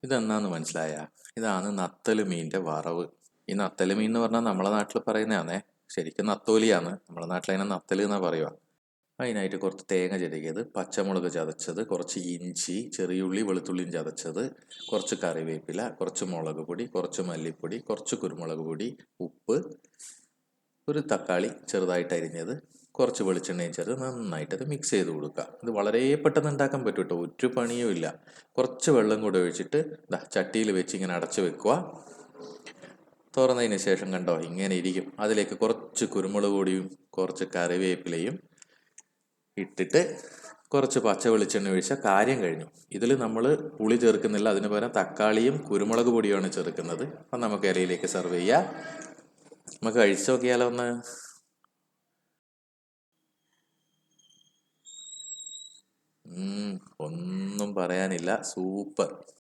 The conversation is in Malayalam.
ഇതെന്നാന്ന് മനസ്സിലായ? ഇതാണ് നത്തല് മീനിന്റെ വറവ്. ഈ നത്തല് മീൻ എന്ന് പറഞ്ഞാൽ നമ്മളെ നാട്ടിൽ പറയുന്നതാണേ. ശരിക്കും നത്തോലിയാണ്. നമ്മളെ നാട്ടിൽ അതിനെ നത്തല് എന്നാ പറയുക. അതിനായിട്ട് കുറച്ച് തേങ്ങ ചിരകിയത്, പച്ചമുളക് ചതച്ചത്, കുറച്ച് ഇഞ്ചി, ചെറിയുള്ളി, വെളുത്തുള്ളിയും ചതച്ചത്, കുറച്ച് കറിവേപ്പില, കുറച്ച് മുളക് പൊടി, കുറച്ച് മല്ലിപ്പൊടി, കുറച്ച് കുരുമുളക് പൊടി, ഉപ്പ്, ഒരു തക്കാളി ചെറുതായിട്ട് അരിഞ്ഞത്, കുറച്ച് വെളിച്ചെണ്ണയും ചേർത്ത് നന്നായിട്ട് അത് മിക്സ് ചെയ്ത് കൊടുക്കുക. ഇത് വളരെ പെട്ടെന്ന് ഉണ്ടാക്കാൻ പറ്റും കേട്ടോ, ഒരു പണിയും ഇല്ല. കുറച്ച് വെള്ളം കൂടെ ഒഴിച്ചിട്ട് ചട്ടിയിൽ വെച്ച് ഇങ്ങനെ അടച്ചു വെക്കുക. തുറന്നതിന് ശേഷം കണ്ടോ ഇങ്ങനെ ഇരിക്കും. അതിലേക്ക് കുറച്ച് കുരുമുളക് പൊടിയും കുറച്ച് കറിവേപ്പിലയും ഇട്ടിട്ട് കുറച്ച് പച്ച വെളിച്ചെണ്ണ ഒഴിച്ചാൽ കാര്യം കഴിഞ്ഞു. ഇതിൽ നമ്മൾ പുളി ചേർക്കുന്നില്ല, അതിന് പകരം തക്കാളിയും കുരുമുളക് പൊടിയുമാണ് ചേർക്കുന്നത്. അപ്പം നമുക്ക് ഇലയിലേക്ക് സെർവ് ചെയ്യാം. നമുക്ക് കഴിച്ചു നോക്കിയാലോ ഒന്ന്. ഒന്നും പറയാനില്ല, സൂപ്പർ.